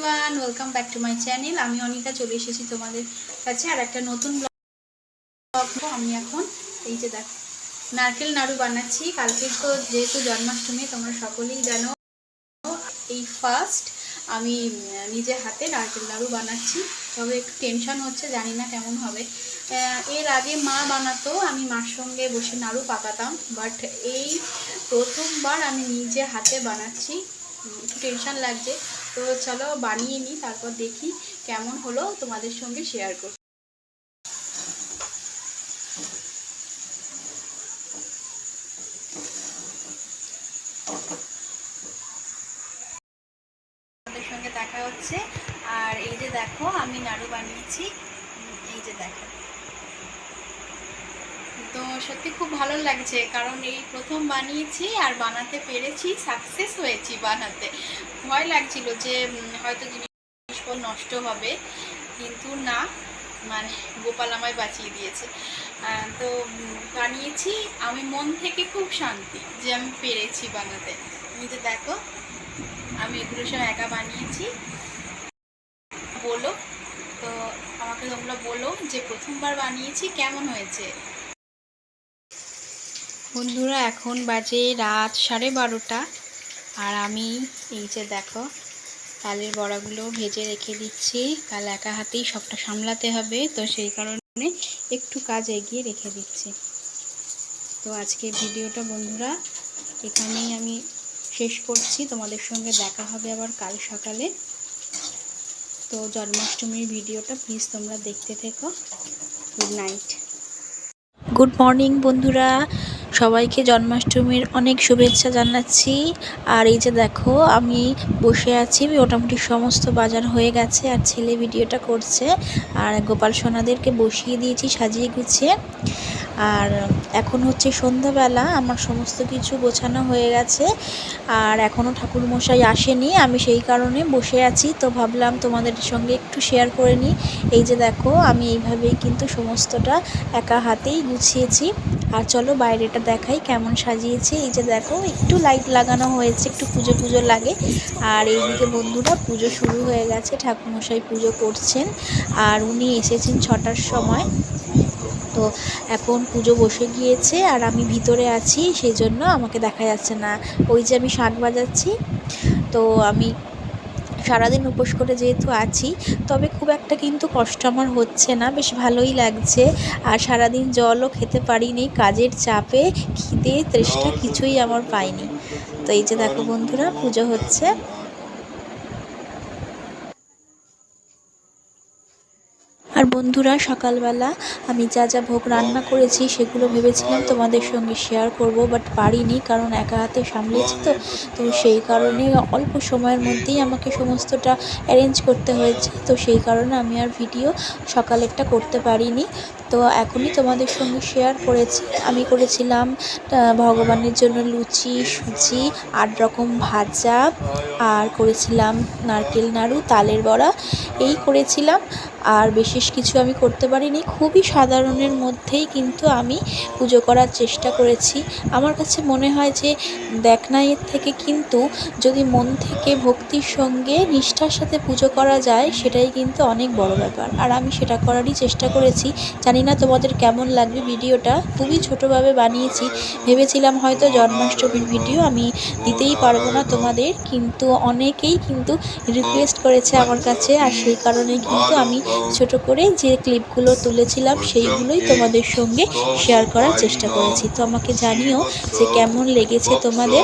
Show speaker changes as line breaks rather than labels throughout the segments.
Everyone, welcome back to my channel. আমি অনিকা চলে এসেছি তোমাদের কাছে আর একটা নতুন ব্লগ। আমি এখন এই যে দেখো নারকেল নাড়ু বানাচ্ছি। কালকে তো যেহেতু জন্মাষ্টমী, তোমরা সকলেই জানো, এই ফার্স্ট আমি নিজে হাতে নারকেল নাড়ু বানাচ্ছি। তবে একটু টেনশন হচ্ছে, জানি না কেমন হবে। এর আগে মা বানাতো, আমি মার সঙ্গে বসে নাড়ু পাকাতাম, বাট এই প্রথমবার আমি নিজে হাতে বানাচ্ছি। একটু টেনশন লাগছে। তো চলো বানিয়ে নিই, তারপর দেখি কেমন হলো, তোমাদের সঙ্গে শেয়ার করব। তোমাদের সঙ্গে দেখা হচ্ছে। আর এই যে দেখো আমি নাড়ু বানিয়েছি, এই যে দেখো। তো সত্যি খুব ভালো লাগছে, কারণ এই প্রথম বানিয়েছি আর বানাতে পেরেছি, সাকসেস হয়েছি বানাতে। ভয় লাগছিল যে হয়তো জিনিসপত্র নষ্ট হবে, কিন্তু না, মানে গোপাল আমায় বাঁচিয়ে দিয়েছে। তো বানিয়েছি, আমি মন থেকে খুব শান্তি যে আমি পেরেছি বানাতে। তুমি তো দেখো আমি এগুলো সব একা বানিয়েছি। বলো তো, আমাকে তোমরা বলো যে প্রথমবার বানিয়েছি কেমন হয়েছে। বন্ধুরা এখন বাজে রাত 12:30, আর আমি এই যে দেখো তালের বড়াগুলো ভেজে রেখে দিচ্ছি। কাল একা হাতেই সবটা সামলাতে হবে, তো সেই কারণে একটু কাজ এগিয়ে রেখে দিচ্ছি। তো আজকে ভিডিওটা বন্ধুরা এখানেই আমি শেষ করছি। তোমাদের সঙ্গে দেখা হবে আবার কাল সকালে। তো জন্মাষ্টমীর ভিডিওটা প্লিজ তোমরা দেখতে থেকো। Good night. গুড মর্নিং বন্ধুরা, সবাইকে জন্মাষ্টমীর অনেক শুভেচ্ছা জানাচ্ছি। আর এই যে দেখো আমি বসে আছি, মোটামুটি সমস্ত বাজার হয়ে গেছে, আর ছেলে ভিডিওটা করছে। আর গোপাল সোনাদেরকে বসিয়ে দিয়েছি সাজিয়ে গুছিয়ে। আর এখন হচ্ছে সন্ধ্যাবেলা, আমার সমস্ত কিছু গোছানো হয়ে গেছে, আর এখনও ঠাকুরমশাই আসেনি, আমি সেই কারণে বসে আছি। তো ভাবলাম তোমাদের সঙ্গে একটু শেয়ার করে নিই। এই যে দেখো আমি এইভাবেই কিন্তু সমস্তটা একা হাতেই গুছিয়েছি। আর চলো বাইরেটা দেখাই কেমন সাজিয়েছি। এই যে দেখো একটু লাইট লাগানো হয়েছে, একটু পুজো পুজো লাগে। আর এইদিকে বন্ধুরা পুজো শুরু হয়ে গেছে, ঠাকুরমশাই পুজো করছেন, আর উনি এসেছেন 6টার সময়। তো এখন পুজো বসে গিয়েছে, আর আমি ভিতরে আছি, সেই জন্য আমাকে দেখা যাচ্ছে না। ওই যে আমি শাঁখ বাজাচ্ছি। তো আমি সারাদিন উপোস করে যেহেতু আছি, তবে খুব একটা কিন্তু কষ্ট আমার হচ্ছে না, বেশ ভালোই লাগছে। আর সারাদিন জলও খেতে পারিনি, কাজের চাপে খিদে তৃষ্ণা কিছুই আমার পাইনি। তো এই যে দেখো বন্ধুরা পুজো হচ্ছে। আর বন্ধুরা সকালবেলা আমি যা যা ভোগ রান্না করেছি সেগুলো ভেবেছিলাম তোমাদের সঙ্গে শেয়ার করব, বাট পারিনি, কারণ একা হাতে সামলেছি। তো সেই কারণে অল্প সময়ের মধ্যেই আমাকে সমস্তটা অ্যারেঞ্জ করতে হয়েছে। তো সেই কারণে আমি আর ভিডিও সকালেরটা করতে পারিনি। তো এখনই তোমাদের সঙ্গে শেয়ার করেছি। আমি করেছিলাম ভগবানের জন্য লুচি, সুজি, 8 রকম ভাজা, আর করেছিলাম নারকেল নাড়ু, তালের বড়া, এই করেছিলাম। আর বিশেষ কিছু আমি করতে পারিনি, খুবই সাধারণের মধ্যেই কিন্তু আমি পুজো করার চেষ্টা করেছি। আমার কাছে মনে হয় যে দেখনাইয়ের থেকে কিন্তু যদি মন থেকে ভক্তির সঙ্গে নিষ্ঠার সাথে পুজো করা যায়, সেটাই কিন্তু অনেক বড় ব্যাপার। আর আমি সেটা করারই চেষ্টা করেছি। জানি না তোমাদের কেমন লাগবে ভিডিওটা, খুবই ছোটোভাবে বানিয়েছি। ভেবেছিলাম হয়তো জন্মাষ্টমীর ভিডিও আমি দিতেই পারবো না তোমাদের, কিন্তু অনেকেই কিন্তু রিকোয়েস্ট করেছে আমার কাছে, আর সেই কারণেই কিন্তু আমি ছোট করে যে ক্লিপগুলো তুলেছিলাম সেইগুলোই তোমাদের সঙ্গে শেয়ার করার চেষ্টা করেছি। তো আমাকে জানিও যে কেমন লেগেছে তোমাদের।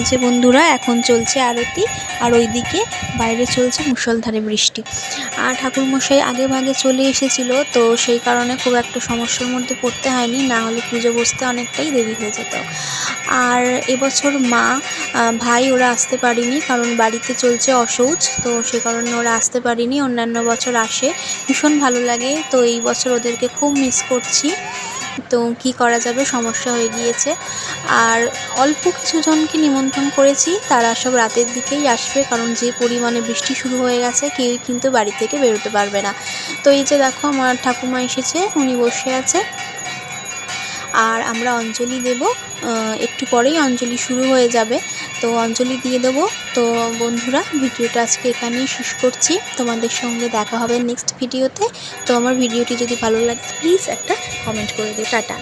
যে বন্ধুরা এখন চলছে আরতি, আর ওইদিকে বাইরে চলছে মুষলধারে বৃষ্টি। আর ঠাকুরমশাই আগে ভাগে চলে এসেছিল, তো সেই কারণে খুব একটা সমস্যার মধ্যে পড়তে হয়নি, না হলে পুজো বসতে অনেকটাই দেরি হয়ে যেত। আর এবছর মা ভাই ওরা আসতে পারেনি, কারণ বাড়িতে চলছে অশৌচ, তো সে কারণে ওরা আসতে পারেনি। অন্যান্য বছর আসে, ভীষণ ভালো লাগে। তো এই বছর ওদেরকে খুব মিস করছি, তো কি করা যাবে, সমস্যা হয়ে গিয়েছে। আর অল্প কিছু জনকে নিমন্ত্রণ করেছি, তারা সব রাতের দিকেই আসবে, কারণ যে পরিমাণে বৃষ্টি শুরু হয়ে গেছে কেউই কিন্তু বাড়ি থেকে বেরোতে পারবে না। তো এই যে দেখো আমার ঠাকুমা এসেছে, উনি বসে আছে, আর আমরা অঞ্জলি দেব। একটু পরেই অঞ্জলি শুরু হয়ে যাবে, তো অঞ্জলি দিয়ে দেবো। তো বন্ধুরা, ভিডিওটা আজকে এখানেই শেষ করছি, তোমাদের সঙ্গে দেখা হবে নেক্সট ভিডিওতে। তো আমার ভিডিওটি যদি ভালো লাগে প্লিজ একটা কমেন্ট করে দিও। টাটা।